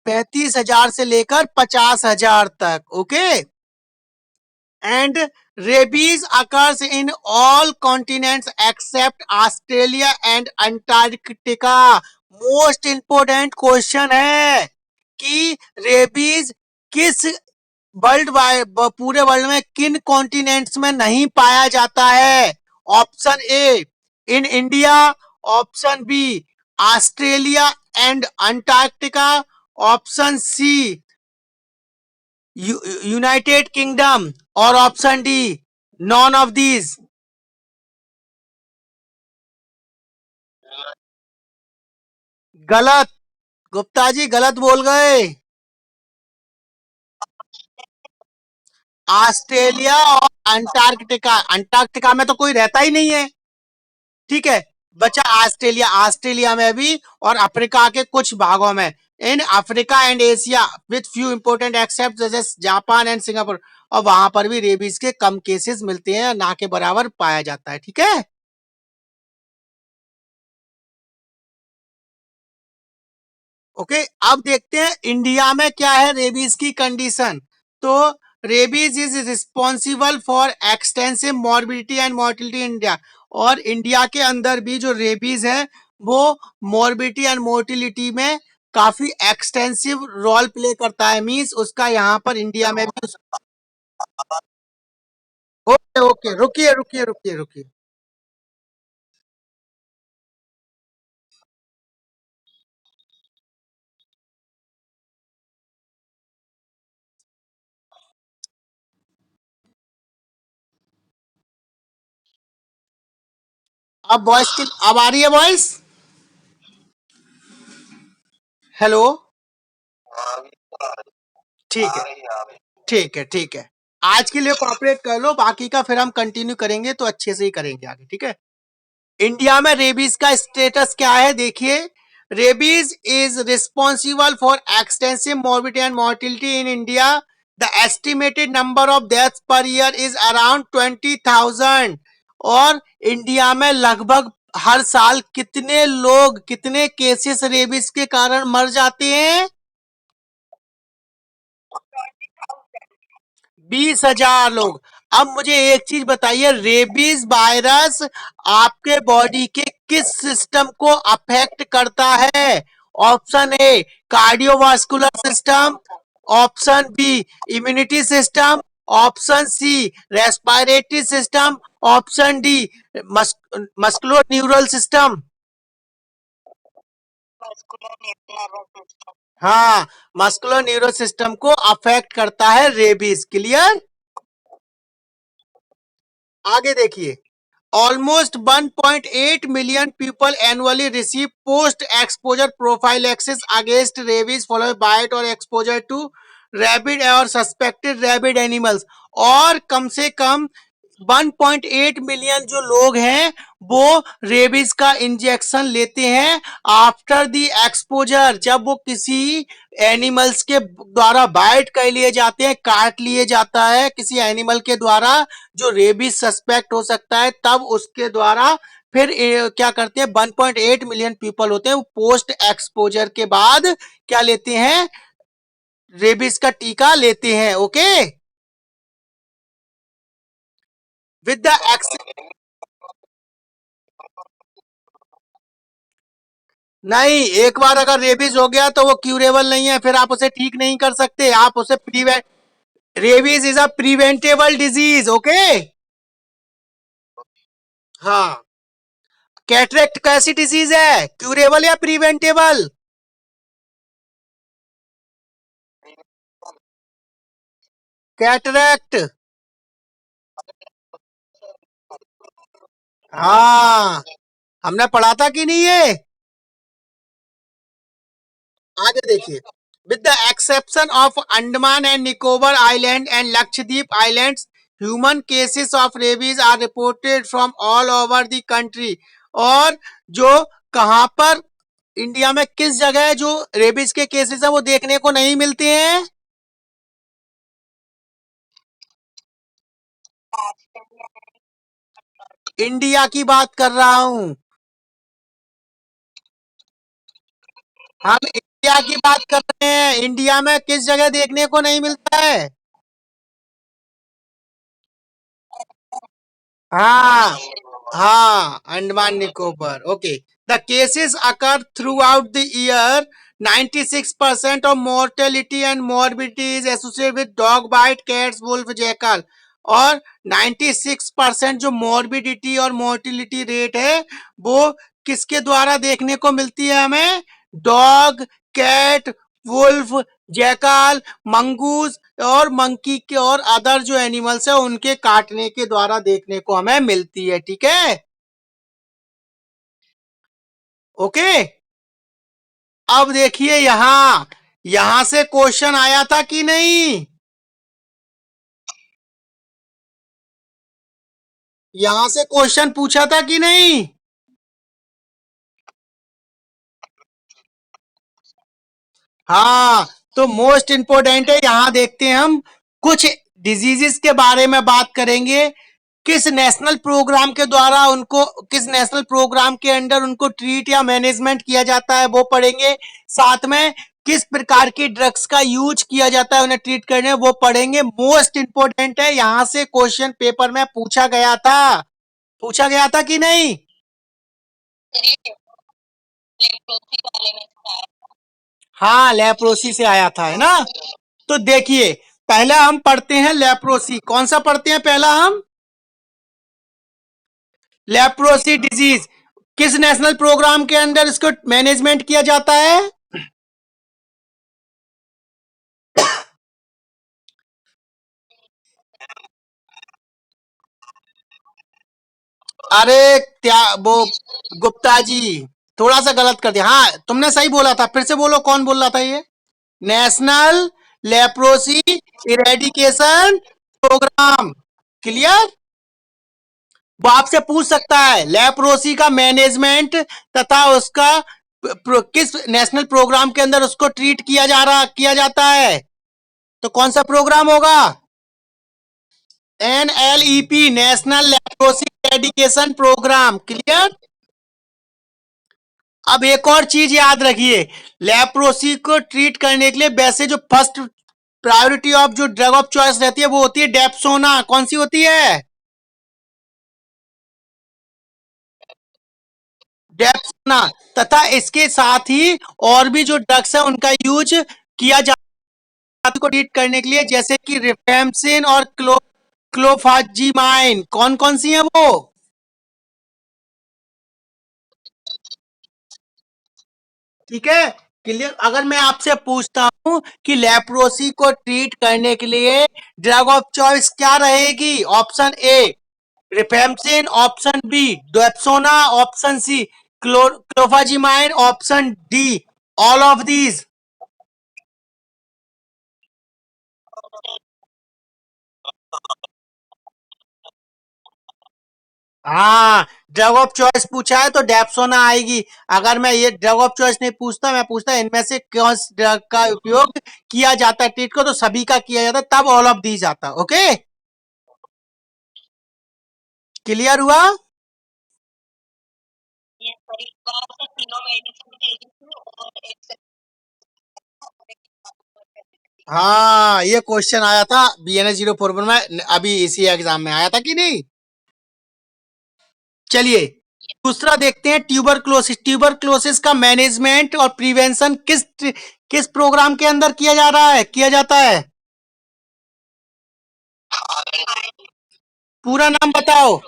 35,000 से लेकर 50,000 तक। Okay. And rabies occurs in all continents except Australia and Antarctica. Most important question है कि रेबीज किस वर्ल्ड वाइड पूरे वर्ल्ड में किन कॉन्टिनेंट्स में नहीं पाया जाता है? Option A in India, option B Australia and Antarctica, option C United Kingdom, और option D none of these. गलत। गुप्ता जी गलत बोल गए। ऑस्ट्रेलिया और अंटार्कटिका। अंटार्कटिका में तो कोई रहता ही नहीं है। ठीक है। बचा ऑस्ट्रेलिया। ऑस्ट्रेलिया में भी और अफ्रीका के कुछ भागों में। In Africa and Asia with few important except जैसे जापान एंड सिंगापुर। और वहां पर भी रेबीज के कम केसेस मिलते हैं, ना के बराबर पाया जाता है। ठीक है। ओके। अब देखते हैं इंडिया में क्या है रेबीज की कंडीशन। तो rabies is responsible for extensive morbidity and mortality in India. और इंडिया के अंदर भी जो रेबीज है वो मॉर्बिडिटी एंड मोर्टिलिटी में काफी एक्सटेंसिव रोल प्ले करता है। मींस उसका यहाँ पर इंडिया में भी। ओके ओके, रुकिए रुकिए रुकिए रुकिए। अब वॉइस की अब आ रही है वॉइस? हेलो। ठीक है ठीक है ठीक है। आज के लिए कॉपरेट कर लो, बाकी का फिर हम कंटिन्यू करेंगे तो अच्छे से ही करेंगे आगे। ठीक है। इंडिया में रेबीज का स्टेटस क्या है देखिए। Rabies is responsible for extensive morbidity and mortality in India. The estimated number of deaths per year is around 20,000। और इंडिया में लगभग हर साल कितने लोग, कितने केसेस रेबीज के कारण मर जाते हैं? 20,000 लोग। अब मुझे एक चीज बताइए, रेबीज वायरस आपके बॉडी के किस सिस्टम को अफेक्ट करता है? Option A cardiovascular system, option B immunity system, option C respiratory system, option D musculo neural system. हाँ, मस्कुलर न्यूरल सिस्टम को अफेक्ट करता है रेबीज। क्लियर? आगे देखिए। Almost 1.8 million people annually receive post-exposure prophylaxis against rabies following bite or exposure to rabid or suspected rabid animals। और कम से कम 1.8 million जो लोग हैं वो रेबीज का इंजेक्शन लेते हैं आफ्टर दी एक्सपोजर। जब वो किसी एनिमल्स के द्वारा बाइट कर लिए जाते हैं, काट लिए जाता है किसी एनिमल के द्वारा जो रेबीज सस्पेक्ट हो सकता है, तब उसके द्वारा फिर क्या करते हैं, 1.8 मिलियन पीपल होते हैं वो पोस्ट एक्सपोजर के बाद क्या लेते हैं? रेबीज का टीका लेते हैं। ओके। विद द नहीं, एक बार अगर रेबीज हो गया तो वो क्यूरेबल नहीं है, फिर आप उसे ठीक नहीं कर सकते। आप उसे prevent, rabies is a preventable disease. Okay. हाँ। कैटरेक्ट कैसी डिजीज है, क्यूरेबल या प्रिवेंटेबल? कैटरैक्ट। हाँ, हमने पढ़ा था कि नहीं ये? आगे देखिए, with the exception of Andaman and Nicobar Island and Lakshadweep Islands, human cases of rabies are reported from all over the country। और जो कहां पर इंडिया में किस जगह है जो रेबीज के केसेस है वो देखने को नहीं मिलते हैं? इंडिया की बात कर रहा हूं। हम इंडिया की बात कर रहे हैं, इंडिया में किस जगह देखने को नहीं मिलता है? हाँ, हाँ, Andaman Nicobar. Okay, the cases occur through out the year. 96% of mortality and morbidity is associated with dog bite, cats, wolf, jackal। और 96% जो मोर्बिडिटी और मोर्टिलिटी रेट है वो किसके द्वारा देखने को मिलती है हमें? Dog, cat, wolf, jackal, mongoose और मंकी के और अदर जो एनिमल्स है उनके काटने के द्वारा देखने को हमें मिलती है। ठीक है, ओके। अब देखिए यहां से क्वेश्चन आया था कि नहीं? यहां से क्वेश्चन पूछा था कि नहीं? हाँ, तो मोस्ट इंपोर्टेंट है, यहां देखते हैं हम कुछ डिजीजेस के बारे में बात करेंगे। किस नेशनल प्रोग्राम के द्वारा उनको, किस नेशनल प्रोग्राम के अंडर उनको ट्रीट या मैनेजमेंट किया जाता है वो पढ़ेंगे। साथ में किस प्रकार की ड्रग्स का यूज किया जाता है उन्हें ट्रीट करने, वो पढ़ेंगे। मोस्ट इंपोर्टेंट है, यहां से क्वेश्चन पेपर में पूछा गया था। पूछा गया था कि नहीं? हाँ, लेप्रोसी से आया था, है ना? तो देखिए, पहला हम पढ़ते हैं लेप्रोसी। कौन सा पढ़ते हैं पहला हम? लेप्रोसी डिजीज किस नेशनल प्रोग्राम के अंदर इसको मैनेजमेंट किया जाता है? अरे क्या वो, गुप्ता जी थोड़ा सा गलत कर दिया। हाँ, तुमने सही बोला था, फिर से बोलो कौन बोल रहा था ये? National leprosy eradication programme. Clear? वो आपसे पूछ सकता है लेप्रोसी का मैनेजमेंट तथा उसका किस नेशनल प्रोग्राम के अंदर उसको ट्रीट किया जाता है, तो कौन सा प्रोग्राम होगा? NLEP, national leprosy एडिकेशन programme. Clear? अब एक और चीज याद रखिए, लेप्रोसी को ट्रीट करने के लिए वैसे जो फर्स्ट प्रायोरिटी ऑफ जो ड्रग ऑफ चॉइस रहती है वो होती है डेप्सोना। कौन सी होती है? डेप्सोना। तथा इसके साथ ही और भी जो ड्रग्स है उनका यूज किया जाता है को ट्रीट करने के लिए, जैसे कि रिफेम्सिन और क्लोफाजीमाइन। कौन कौन सी है वो? ठीक है, क्लियर। अगर मैं आपसे पूछता हूं कि लेप्रोसी को ट्रीट करने के लिए ड्रग ऑफ चॉइस क्या रहेगी? Option A rifampicin, option B dapsone, option C clofazimine, option D all of these. हाँ, ड्रग ऑफ चॉइस पूछा है तो डेप्सोना आएगी। अगर मैं ये ड्रग ऑफ चॉइस नहीं पूछता, मैं पूछता इनमें से कौन ड्रग का उपयोग किया जाता है ट्रीट को, तो सभी का किया जाता, तब ऑल ऑफ दीज आता। ओके, क्लियर हुआ? हाँ, ये क्वेश्चन आया था BNS 041 में, अभी इसी एग्जाम में आया था कि नहीं? चलिए, दूसरा देखते हैं ट्यूबरक्लोसिस। ट्यूबरक्लोसिस का मैनेजमेंट और प्रिवेंशन किस किस प्रोग्राम के अंदर किया जाता है? पूरा नाम बताओ।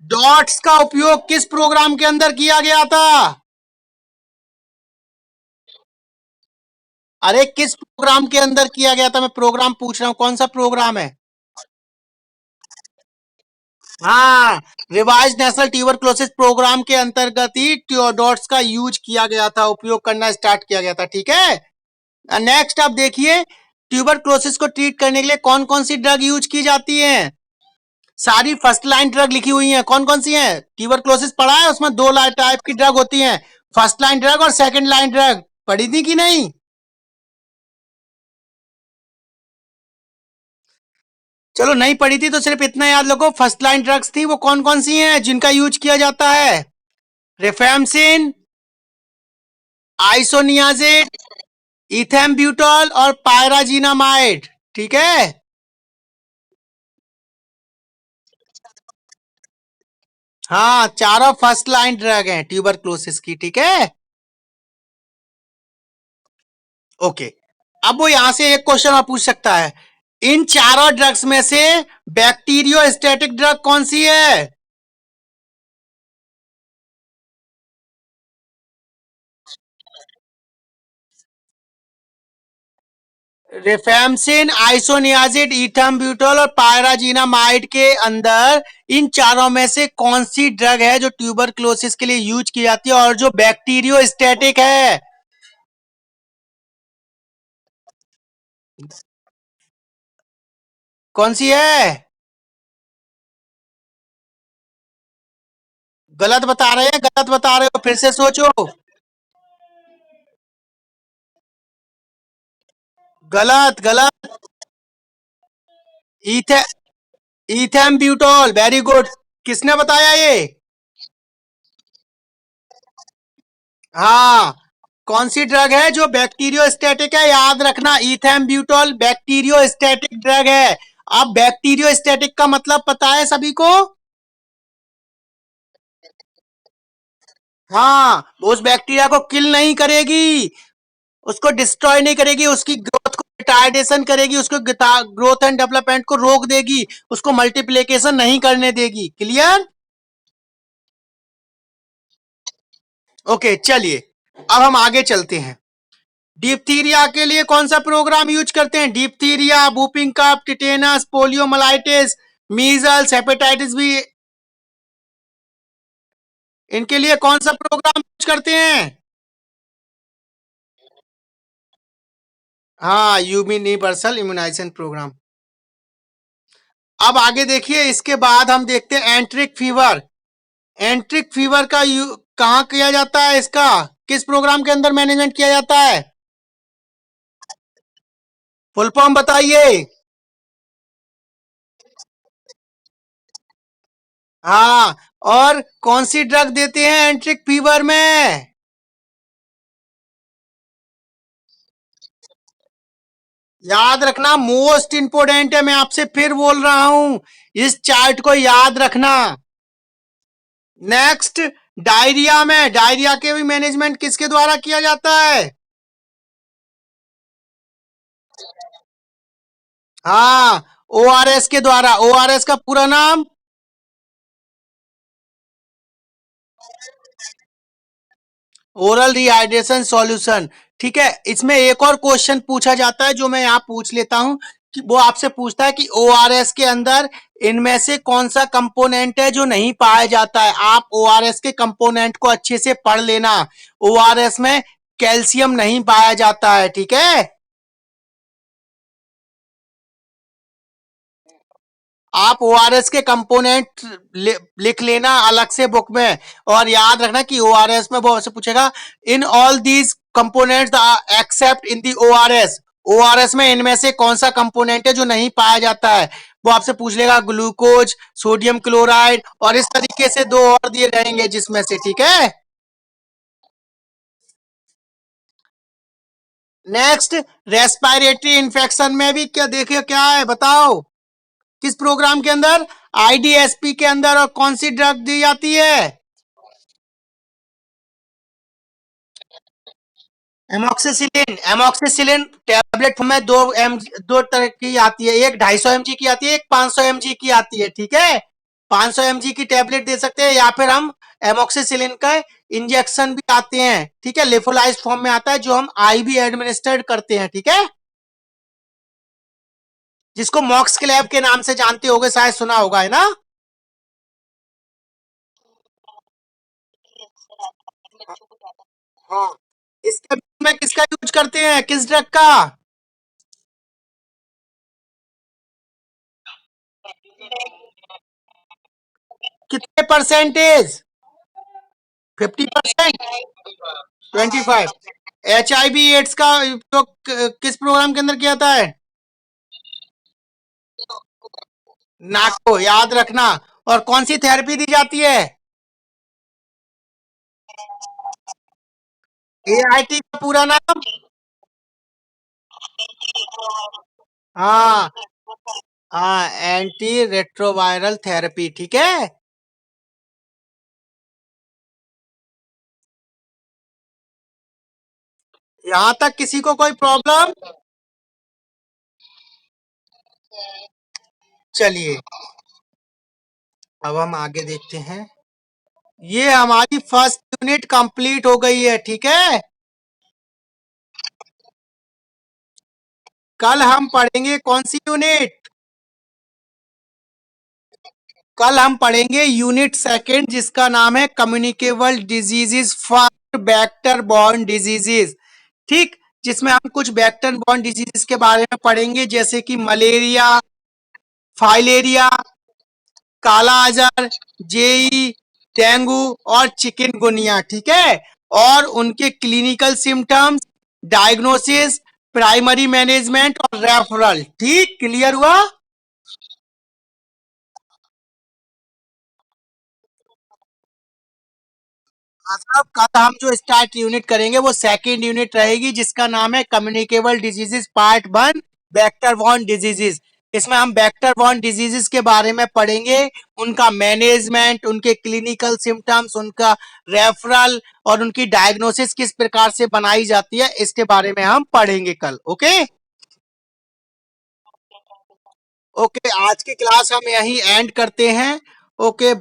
डॉट्स का उपयोग किस प्रोग्राम के अंदर किया गया था? अरे किस प्रोग्राम के अंदर किया गया था, मैं प्रोग्राम पूछ रहा हूं, कौन सा प्रोग्राम है? हाँ, रिवाइज नेशनल ट्यूबरक्लोसिस प्रोग्राम के अंतर्गत ही ट्यूडोट्स का यूज किया गया था, उपयोग करना स्टार्ट किया गया था, ठीक है। नेक्स्ट आप देखिए, ट्यूबरक्लोसिस को ट्रीट करने के लिए कौन कौन सी ड्रग यूज की जाती है? सारी फर्स्ट लाइन ड्रग लिखी हुई है, कौन कौन सी है? ट्यूबरक्लोसिस पढ़ा है, उसमें दो टाइप की ड्रग होती है, फर्स्ट लाइन ड्रग और सेकंड लाइन ड्रग, पढ़ी थी कि नहीं? चलो नहीं पढ़ी थी तो सिर्फ इतना याद रखो, फर्स्ट लाइन ड्रग्स थी वो कौन कौन सी हैं जिनका यूज किया जाता है? रिफेम्सिन, आइसोनियाजिड, इथेम्ब्यूटॉल और पायराजिनामाइड, ठीक है। हाँ, चारों फर्स्ट लाइन ड्रग हैं ट्यूबरक्लोसिस की, ठीक है। ओके, अब वो यहां से एक क्वेश्चन और पूछ सकता है, इन चारों ड्रग्स में से बैक्टीरियोस्टैटिक ड्रग कौन सी है? रिफेम्सिन, आइसोनियाजिड, इथेम्ब्यूटॉल और पायराजिनामाइड के अंदर इन चारों में से कौन सी ड्रग है जो ट्यूबरक्लोसिस के लिए यूज की जाती है और जो बैक्टीरियोस्टैटिक है? कौन सी है? गलत बता रहे हैं, गलत बता रहे हो, फिर से सोचो। गलत गलत। इथे इथेम्ब्यूटॉल, वेरी गुड। किसने बताया ये? हाँ, कौन सी ड्रग है जो बैक्टीरियोस्टैटिक है? याद रखना, इथेम्ब्यूटॉल बैक्टीरियोस्टैटिक ड्रग है। अब बैक्टीरियोस्टैटिक का मतलब पता है सभी को? हाँ, वो उस बैक्टीरिया को किल नहीं करेगी, उसको डिस्ट्रॉय नहीं करेगी, उसकी ग्रोथ को रिटार्डेशन करेगी, उसको ग्रोथ एंड डेवलपमेंट को रोक देगी, उसको मल्टीप्लिकेशन नहीं करने देगी। क्लियर? ओके, चलिए अब हम आगे चलते हैं। डिप्थीरिया के लिए कौन सा प्रोग्राम यूज करते हैं? Diphtheria, whooping cough, tetanus, poliomyelitis, measles, hepatitis B, इनके लिए कौन सा प्रोग्राम यूज करते हैं? हाँ, यूनिवर्सल इम्यूनाइजेशन प्रोग्राम। अब आगे देखिए, इसके बाद हम देखते हैं एंट्रिक फीवर। एंट्रिक फीवर का कहाँ किया जाता है? इसका किस प्रोग्राम के अंदर मैनेजमेंट किया जाता है? फुल फॉर्म बताइए। हाँ, और कौन सी ड्रग देते हैं एंट्रिक फीवर में? याद रखना, मोस्ट इंपोर्टेंट है, मैं आपसे फिर बोल रहा हूं, इस चार्ट को याद रखना। नेक्स्ट, डायरिया में, डायरिया के भी मैनेजमेंट किसके द्वारा किया जाता है? हाँ, ओआरएस के द्वारा। ओआरएस का पूरा नाम? ओरल रिहाइड्रेशन सॉल्यूशन, ठीक है। इसमें एक और क्वेश्चन पूछा जाता है जो मैं यहाँ पूछ लेता हूं, कि वो आपसे पूछता है कि ओआरएस के अंदर इनमें से कौन सा कंपोनेंट है जो नहीं पाया जाता है? आप ओआरएस के कंपोनेंट को अच्छे से पढ़ लेना। ओआरएस में कैल्शियम नहीं पाया जाता है, ठीक है। आप ओआरएस के कंपोनेंट लिख लेना अलग से बुक में, और याद रखना कि ओआरएस में वो आपसे पूछेगा, in all these components accept in the ORS, ORS में इनमें से कौन सा कंपोनेंट है जो नहीं पाया जाता है? वो आपसे पूछ लेगा ग्लूकोज, सोडियम क्लोराइड, और इस तरीके से दो और दिए रहेंगे जिसमें से, ठीक है। नेक्स्ट, रेस्पिरेटरी इन्फेक्शन में भी क्या देखिए, क्या है बताओ, किस प्रोग्राम के अंदर? आईडीएसपी के अंदर। और कौन सी ड्रग दी जाती है? एमोक्सिसिलिन। एमोक्सिसिलिन टैबलेट में दो तरह की आती है, एक 250 mg की आती है, एक 500 mg की आती है, ठीक है। 500 mg की टैबलेट दे सकते हैं, या फिर हम एमोक्सिसिलिन का इंजेक्शन भी आते हैं, ठीक है, लिफोलाइज्ड फॉर्म में आता है, जो हम आईवी एडमिनिस्ट्रेट करते हैं, ठीक है, जिसको मॉक्स क्लैब के नाम से जानते होगे, शायद सुना होगा, है ना। हाँ, इसके में किसका यूज करते हैं, किस ड्रग का? कितने परसेंटेज? 50%? 25? HIV एड्स का उपयोग किस प्रोग्राम के अंदर किया जाता है? नाको, याद रखना। और कौन सी थेरेपी दी जाती है? AIT का पूरा नाम? हाँ, हाँ, एंटी रेट्रोवायरल थेरेपी, ठीक है। यहां तक किसी को कोई प्रॉब्लम? चलिए, अब हम आगे देखते हैं। ये हमारी फर्स्ट यूनिट कंप्लीट हो गई है, ठीक है। कल हम पढ़ेंगे कौन सी यूनिट? कल हम पढ़ेंगे यूनिट सेकंड, जिसका नाम है communicable diseases for vector borne diseases, ठीक, जिसमें हम कुछ वेक्टर बॉर्न डिजीजेस के बारे में पढ़ेंगे, जैसे कि मलेरिया, फाइलेरिया, काला आजार, जेई, डेंगू और चिकनगुनिया, ठीक है, और उनके clinical symptoms, diagnosis, primary management और रेफरल, ठीक, क्लियर हुआ? मतलब कल हम जो स्टार्ट यूनिट करेंगे वो सेकेंड यूनिट रहेगी, जिसका नाम है communicable diseases part 1, vector borne diseases. इसमें हम वेक्टर बॉर्न डिजीजेस के बारे में पढ़ेंगे, उनका मैनेजमेंट, उनके क्लिनिकल सिम्टम्स, उनका रेफरल और उनकी डायग्नोसिस किस प्रकार से बनाई जाती है, इसके बारे में हम पढ़ेंगे कल। ओके, ओके, आज की क्लास हम यहीं एंड करते हैं। ओके,